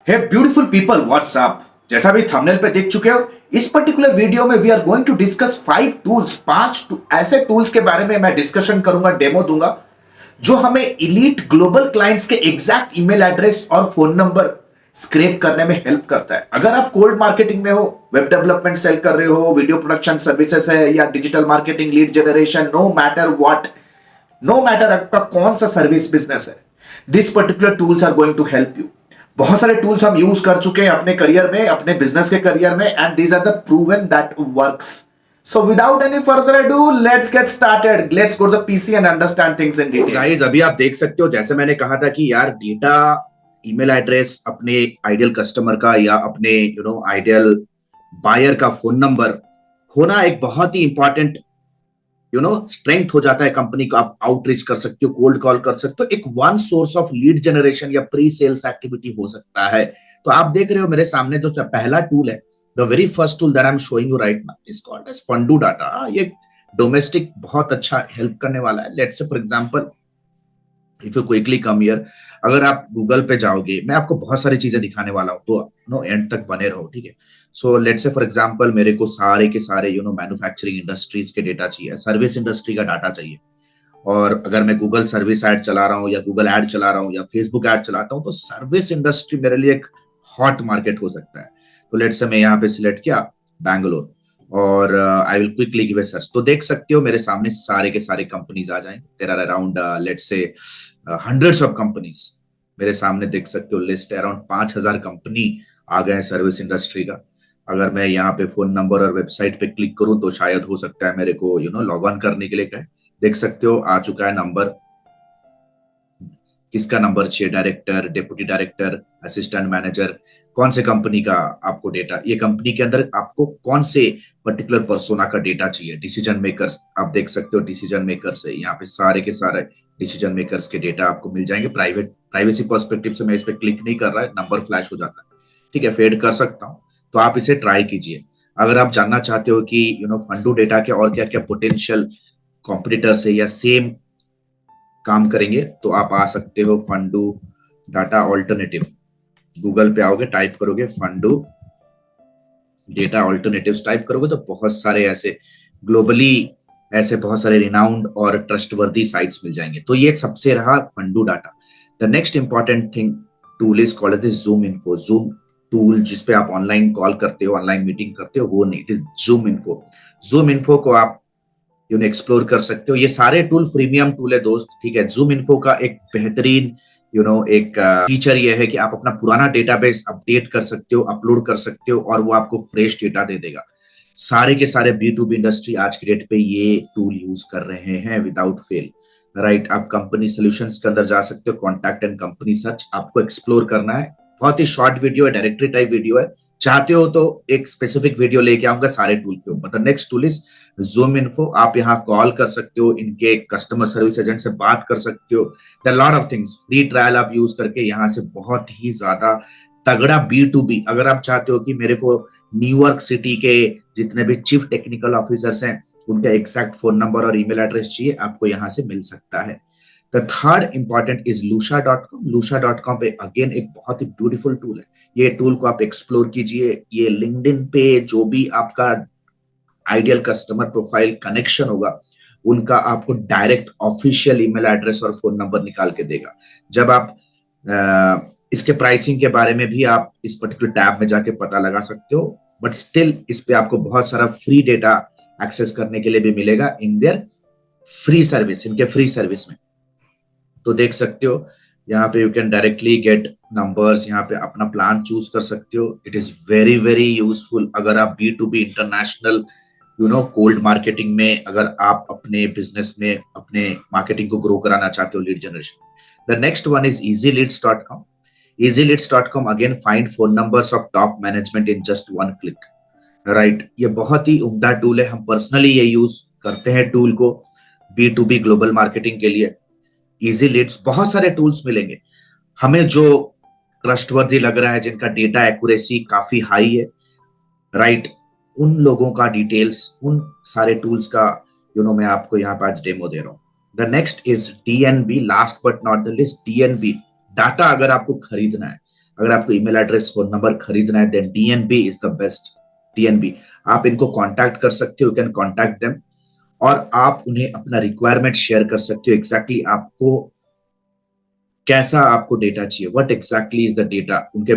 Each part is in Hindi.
हे ब्यूटीफुल पीपल, व्हाट्स अप। जैसा भी थंबनेल पे देख चुके हो, इस पर्टिकुलर वीडियो में we are going to discuss 5 tools, ऐसे टूल्स के बारे में मैं डिस्कशन करूंगा, डेमो दूंगा, जो हमें इलीट ग्लोबल क्लाइंट्स के एग्जैक्ट ईमेल एड्रेस और फोन नंबर स्क्रैप करने में हेल्प करता है। अगर आप कोल्ड मार्केटिंग में हो, वेब डेवलपमेंट सेल कर रहे हो, वीडियो प्रोडक्शन सर्विसेज है या digital marketing, lead generation, no matter what, no matter आपका कौन सा सर्विस बिजनेस है, this particular tools are going to help you. बहुत सारे टूल्स हम यूज कर चुके हैं अपने करियर में, अपने बिजनेस के करियर में, and these are the proven that works. So without any further ado, let's get started. Let's go to the PC and understand things in detail. Guys, अभी आप देख सकते हो, जैसे मैंने कहा था कि यार डेटा, ईमेल एड्रेस अपने आइडियल कस्टमर का या अपने आइडियल बायर का फोन नंबर होना एक बहुत ही इंपॉर्टेंट स्ट्रेंथ हो जाता है कंपनी को। आप आउटरीच कर सकते हो, कोल्ड कॉल कर सकते हो, एक one source of lead generation या प्री सेल्स एक्टिविटी हो सकता है। तो आप देख रहे हो मेरे सामने, तो पहला टूल है, the very first tool that I am showing you right now is called as Fundu data. ये डोमेस्टिक बहुत अच्छा हेल्प करने वाला है। Let's say for example, if you quickly come here, अगर आप गूगल पे जाओगे, मैं आपको बहुत सारी चीजें दिखाने वाला हूं, तो एंड तक बने रहो, ठीक है। So let's say for example, मेरे को सारे के सारे मैन्युफैक्चरिंग इंडस्ट्रीज के डेटा चाहिए, सर्विस इंडस्ट्री का डाटा चाहिए। और अगर मैं गूगल सर्विस ऐड चला रहा हूँ या गूगल ऐड चला रहा हूँ या फेसबुक ऐड चलाता हूँ, तो सर्विस इंडस्ट्री मेरे लिए एक हॉट मार्केट हो सकता है। तो लेट्स से मैं यहाँ पे सिलेक्ट किया बैंगलोर और I will quickly give a search. तो देख सकते हो मेरे सामने सारे के सारे कंपनीज आ जाएंगे। There are around let's say hundreds of companies मेरे सामने देख सकते हो। लिस्ट है अराउंड 5000 कंपनी आ गए हैं सर्विस इंडस्ट्री का। अगर मैं यहाँ पे फोन नंबर और वेबसाइट पे क्लिक करूं तो शायद हो सकता है मेरे को लॉग ऑन करने के लिए कहे। देख सकते हो आ चुका है नंबर, किसका नंबर चाहिए, director, deputy director, assistant manager, कौन से कंपनी का आपको डेटा, ये कंपनी के अंदर आपको कौन से पर्टिकुलर पर्सोना का डेटा चाहिए। डिसीजन मेकर्स आप देख सकते हो, डिसीजन मेकर्स है यहाँ पे, सारे के सारे डिसीजन मेकर्स के डेटा आपको मिल जाएंगे। प्राइवेसी पर्सपेक्टिव से मैं इस पर क्लिक नहीं कर रहा है, नंबर फ्लैश हो जाता है, ठीक है, फेड कर सकता हूँ। तो आप इसे ट्राई कीजिए। अगर आप जानना चाहते हो कि फंडू डेटा के और क्या क्या पोटेंशियल कॉम्पिटिटर्स है या सेम काम करेंगे, तो आप आ सकते हो फंडू डाटा ऑल्टरनेटिव। गूगल पे आओगे, टाइप करोगे फंडू डेटा ऑल्टरनेटिव्स, टाइप करोगे तो बहुत सारे ऐसे ग्लोबली ऐसे बहुत सारे रिनाउंड और ट्रस्टवर्दी साइट्स मिल जाएंगे। तो ये सबसे रहा फंडू data. The next important thing tool is called this Zoom info. Zoom tool जिसपे आप ऑनलाइन कॉल करते हो, ऑनलाइन मीटिंग करते हो, वो नहीं, it is zoom info. Zoom info को आप एक्सप्लोर कर सकते हो। ये सारे टूल फ्रीमियम टूल है दोस्त, ठीक है। जूम इन्फो का एक बेहतरीन एक फीचर ये है कि आप अपना पुराना डेटाबेस अपडेट कर सकते हो, अपलोड कर सकते हो, और वो आपको फ्रेश डेटा दे देगा। सारे के सारे B2B इंडस्ट्री आज की डेट पे ये टूल यूज कर रहे हैं विदाउट फेल, राइट। आप कंपनी सॉल्यूशंस के अंदर जा सकते हो, कॉन्टैक्ट एंड कंपनी सर्च आपको एक्सप्लोर करना है। बहुत ही शॉर्ट वीडियो है, डायरेक्टरी टाइप वीडियो है। चाहते हो तो एक स्पेसिफिक वीडियो लेके आऊंगा सारे टूल के ऊपर। Next tool is zoom info. आप यहाँ कॉल कर सकते हो, इनके कस्टमर सर्विस एजेंट से बात कर सकते हो। There lot of things, free trial आप यूज करके यहाँ से बहुत ही ज्यादा तगड़ा B2B, अगर आप चाहते हो कि मेरे को न्यूयॉर्क सिटी के जितने भी चीफ टेक्निकल ऑफिसर्स हैं उनका एग्जैक्ट फोन नंबर और ईमेल एड्रेस चाहिए, आपको यहाँ से मिल सकता है। The third important is lusha.com। lusha.com पे अगेन एक बहुत ही ब्यूटीफुल टूल है। ये टूल को आप एक्सप्लोर कीजिए। ये लिंक्डइन पे जो भी आपका आइडियल कस्टमर प्रोफाइल कनेक्शन होगा, उनका आपको डायरेक्ट ऑफिशियल ईमेल एड्रेस और फोन नंबर निकाल के देगा। जब आप इसके प्राइसिंग के बारे में भी आप इस पर्टिकुलर टैब में जाके पता लगा सकते हो, बट स्टिल इस पे आपको बहुत सारा फ्री डेटा एक्सेस करने के लिए भी मिलेगा इन देयर फ्री सर्विस, इनके फ्री सर्विस में। तो देख सकते हो यहाँ पे you can directly get numbers, यहाँ पे अपना प्लान चूज कर सकते हो। It is very very useful अगर आप B2B इंटरनेशनल कोल्ड मार्केटिंग में, अगर आप अपने बिजनेस में अपने मार्केटिंग को ग्रो कराना चाहते हो, lead generation. The next one is easyleads.com। easyleads.com again find phone numbers of top management in just one click, right. ये बहुत ही उम्दा टूल है। हम पर्सनली ये यूज करते हैं टूल को B2B ग्लोबल मार्केटिंग के लिए। इजी लीड्स, बहुत सारे टूल्स मिलेंगे हमें जो ट्रस्टवर्दी लग रहा है, जिनका डेटा एक्यूरेसी काफी हाई है, राइट। उन लोगों का डिटेल्स, उन सारे टूल्स का मैं आपको यहाँ पे आज डेमो दे रहा हूँ। The next is DNB, last but not the list, DNB data. अगर आपको खरीदना है, अगर आपको ईमेल एड्रेस फोन नंबर खरीदना है then DNB is the best. DNB आप इनको कांटेक्ट कर सकते हो, यू कैन कांटेक्ट देम, और आप उन्हें अपना रिक्वायरमेंट शेयर कर सकते हो। एग्जैक्टली आपको कैसा आपको डेटा चाहिए, what exactly is the data. उनके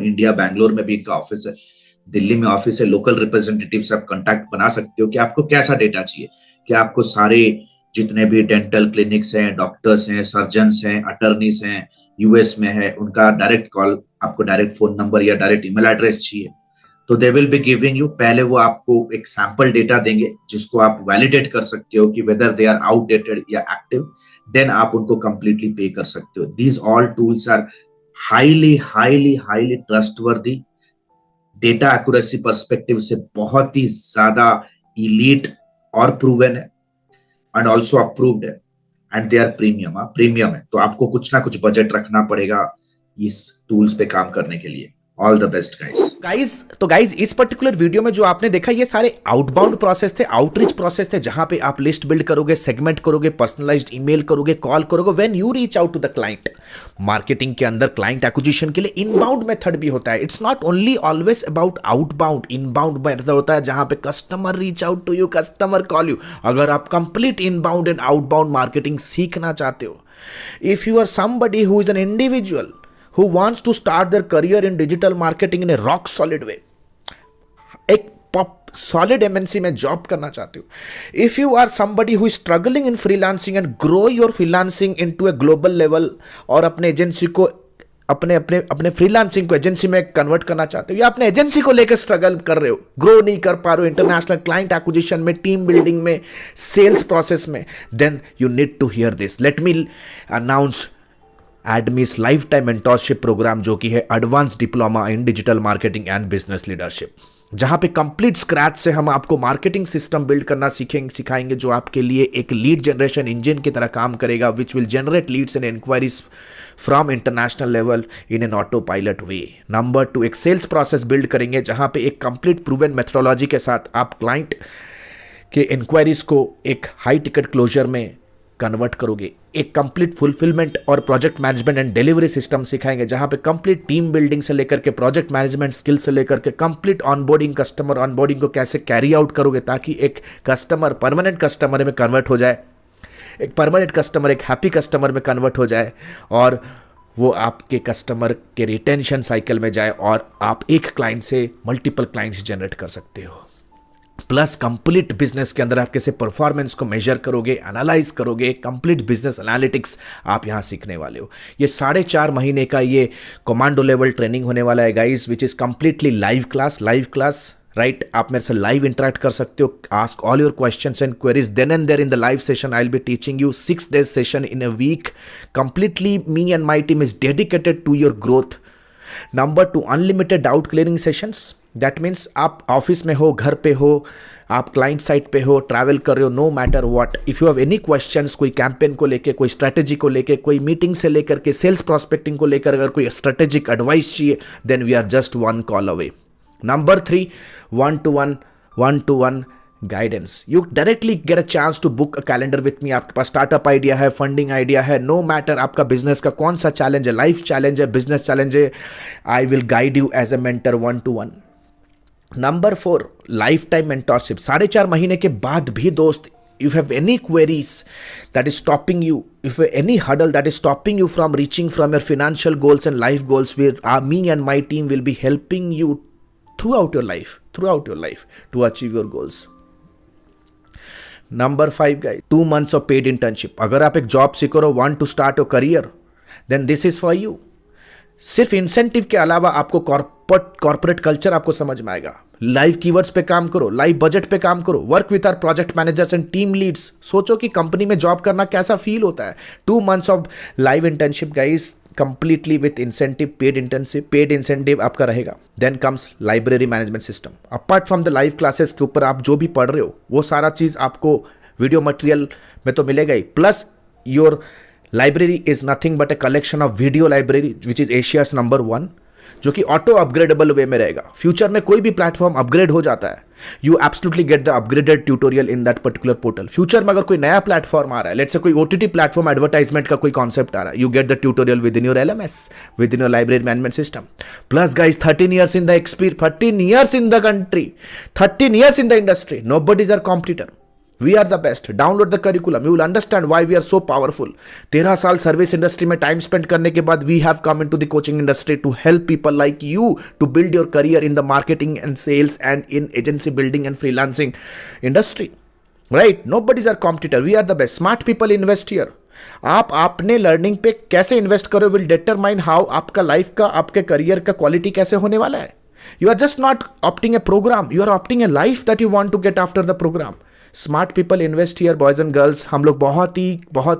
इंडिया बैंगलोर में भी इनका ऑफिस है, दिल्ली में ऑफिस है, लोकल रिप्रेजेंटेटिव से आप कांटेक्ट बना सकते हो कि आपको कैसा डेटा चाहिए। कि आपको सारे जितने भी डेंटल क्लिनिक्स हैं, डॉक्टर्स हैं, सर्जन्स हैं, अटर्नीज हैं, यूएस में है, उनका डायरेक्ट कॉल, आपको डायरेक्ट फोन नंबर या डायरेक्ट ईमेल एड्रेस चाहिए, तो they will be giving you. पहले वो आपको एक सैंपल डेटा देंगे जिसको आप वैलिडेट कर सकते हो कि वेदर दे आर आउटडेटेड या एक्टिव, देन आप उनको कंप्लीटली पे कर सकते हो। These all tools are highly highly highly trustworthy, data accuracy perspective से बहुत ही ज्यादा इलीट और प्रूवन है, एंड ऑल्सो अप्रूव्ड है, एंड दे आर प्रीमियम है। तो आपको कुछ ना कुछ बजट रखना पड़ेगा इस टूल्स पे काम करने के लिए। All the best guys. इस पर्टिकुलर वीडियो में जो आपने देखा ये सारे आउटबाउंड प्रोसेस थे, आउटरीच प्रोसेस थे, जहां पे आप लिस्ट बिल्ड करोगे, सेगमेंट करोगे, पर्सनलाइज्ड ईमेल करोगे, कॉल करोगे when you reach out to the client. Marketing के अंदर क्लाइंट एक्विजिशन के लिए इनबाउंड मेथड भी होता है। It's not only always about outbound, inbound method होता है जहां पे customer reach out to you, customer call you. अगर आप complete inbound and outbound marketing सीखना चाहते हो, if you are somebody who is an individual who wants to start their career in digital marketing in a rock solid way, एक पॉप सॉलिड एमएनसी में जॉब करना चाहते हो, if you are somebody who is struggling in freelancing and grow your freelancing into a global level, और अपने एजेंसी को अपने फ्रीलांसिंग को एजेंसी में कन्वर्ट करना चाहते हो, या अपने एजेंसी को लेकर स्ट्रगल कर रहे हो, ग्रो नहीं कर पा रहे हो इंटरनेशनल क्लाइंट एक्विजिशन में, टीम बिल्डिंग में, सेल्स प्रोसेस में, then you need to hear this. Let me announce Admee's lifetime mentorship program, जो कि है advance diploma in digital marketing and business leadership, जहां पे कंप्लीट स्क्रैच से हम आपको मार्केटिंग सिस्टम बिल्ड करना सिखाएंगे जो आपके लिए एक लीड जनरेशन इंजन की तरह काम करेगा, which will generate leads and inquiries from international level in an autopilot way. Number 2, एक सेल्स प्रोसेस बिल्ड करेंगे जहां पे एक कंप्लीट प्रूवन मेथोडोलॉजी के साथ आप क्लाइंट के इंक्वायरीज को एक हाई टिकट क्लोजर में कन्वर्ट करोगे। एक कंप्लीट फुलफिलमेंट और project management and delivery system सिखाएंगे जहां पे कंप्लीट टीम बिल्डिंग से लेकर के प्रोजेक्ट मैनेजमेंट स्किल से लेकर के कंप्लीट ऑनबोर्डिंग, कस्टमर ऑनबोर्डिंग को कैसे कैरी आउट करोगे ताकि एक कस्टमर परमानेंट कस्टमर में कन्वर्ट हो जाए, एक परमानेंट कस्टमर एक हैप्पी कस्टमर में कन्वर्ट हो जाए, और वो आपके कस्टमर के रिटेंशन साइकिल में जाए और आप एक क्लाइंट से मल्टीपल क्लाइंट्स जनरेट कर सकते हो। प्लस कंप्लीट बिजनेस के अंदर आप कैसे परफॉर्मेंस को मेजर करोगे, एनालाइज करोगे, कंप्लीट बिजनेस एनालिटिक्स आप यहां सीखने वाले हो। ये 4.5 महीने का ये कमांडो लेवल ट्रेनिंग होने वाला है guys, which is completely live class right. आप मेरे से लाइव इंटरेक्ट कर सकते हो, ask all your questions and queries then and there in the live session. I will be teaching you 6 days session in a week. Completely me and my team is dedicated to your growth. Number 2, unlimited doubt clearing sessions. That means आप ऑफिस में हो, घर पे हो, आप क्लाइंट साइट पे हो, ट्रैवल कर रहे हो, no matter what, if you have any questions, कोई कैंपेन को लेके, कोई स्ट्रेटेजी को लेके, कोई मीटिंग से लेकर के सेल्स प्रॉस्पेक्टिंग को लेकर अगर कोई स्ट्रेटेजिक एडवाइस चाहिए, then we are just 1 call away. Number 3, 1-to-1 guidance. You directly get a chance to book a calendar with me. आपके पास स्टार्टअप आइडिया है, फंडिंग आइडिया है, नो मैटर आपका बिजनेस का कौन सा चैलेंज है, लाइफ चैलेंज है, बिजनेस चैलेंज है, I will guide you as a mentor 1-to-1। Number 4, lifetime mentorship. 4.5 महीने के बाद भी दोस्त, if you have any queries that is stopping you, if you have any hurdle that is stopping you from reaching from your financial goals and life goals, where me and my team will be helping you throughout your life to achieve your goals. Number 5 guys, 2 months of paid internship. अगर आप एक जॉब सीख रहे हो, want to start your career, then this is for you. सिर्फ इंसेंटिव के अलावा आपको कॉर्पोरेट कल्चर आपको समझ में आएगा। लाइव कीवर्ड्स पे काम करो, लाइव बजट पे काम करो, work with our project managers and team leads. सोचो कि कंपनी में जॉब करना कैसा फील होता है। 2 months of live internship guys, completely with incentive, paid incentive आपका रहेगा। Then comes library management system. Apart from the live classes के ऊपर आप जो भी पढ़ रहे हो वो सारा चीज आपको वीडियो मटेरियल में तो मिलेगा ही, plus your library is nothing but a collection of video library which is Asia's number 1, जो कि ऑटो अपग्रेडेबल वे में रहेगा। फ्यूचर में कोई भी प्लेटफॉर्म अपग्रेड हो जाता है, you absolutely get the upgraded tutorial in that particular portal. Future में अगर कोई नया प्लेटफॉर्म आ रहा है, लेट्स से कोई ओटीटी प्लेटफॉर्म एडवर्टाइजमेंट का कोई कॉन्सेप्ट आ रहा है, you get the tutorial with in your LMS, with in your library management system. Plus guys 13 years in the experience, 13 years in the country, 13 years in the industry, nobody is our competitor. We are the best. Download the curriculum. You will understand why we are so powerful. 13 साल सर्विस इंडस्ट्री में टाइम स्पेंड करने के बाद we have come into the coaching industry to help people like you to build your career in the marketing and sales and in agency building and freelancing industry, right? Nobody is our competitor, we are the best. Smart people invest here. आप अपने लर्निंग पे कैसे इन्वेस्ट करो विल डिटरमाइन हाउ आपका लाइफ का, आपके करियर का क्वालिटी कैसे होने वाला है. You are just not opting a program, you are opting a life that you want to get after the program. Smart people invest here boys and girls. हम लोग बहुत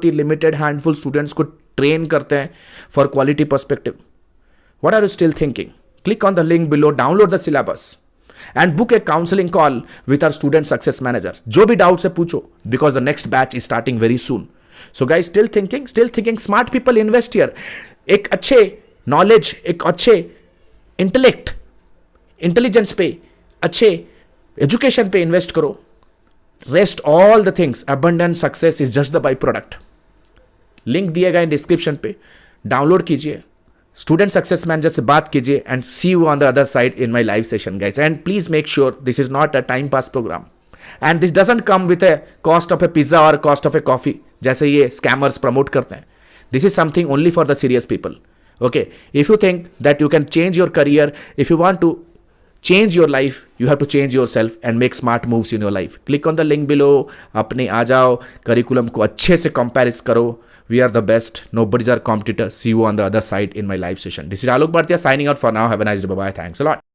ही लिमिटेड हैंडफुल स्टूडेंट्स को ट्रेन करते हैं for quality perspective. What are you still thinking? Click on the link below, download the syllabus and book a counselling call with our student success manager. जो भी डाउट्स है पूछो, because the next batch is starting very soon. So guys, still thinking, smart people invest here. एक अच्छे नॉलेज, एक अच्छे इंटेलिजेंस पे, अच्छे एजुकेशन पे इन्वेस्ट करो. Rest all the things, abundance success is just the by product. Link दिए गए डिस्क्रिप्शन पे, डाउनलोड कीजिए, स्टूडेंट सक्सेस मैनेजर से बात कीजिए and see you on the other side in my live session guys. And please make sure this is not a time pass program and this doesn't come with a cost of a pizza और कॉस्ट ऑफ ए कॉफी जैसे ये स्कैमर्स प्रमोट करते हैं. This is something only for the serious people. Okay, if you think that you can change your career, if you want to change your life, you have to change yourself and make smart moves in your life. Click on the link below. अपने आ जाओ, करिकुलम को अच्छे से कंपेरिज करो. We are the best. Nobody's our competitor. See you on the other side in my live session. This is Alok Bhartia signing out for now. Have a nice day. Bye bye. Thanks a lot.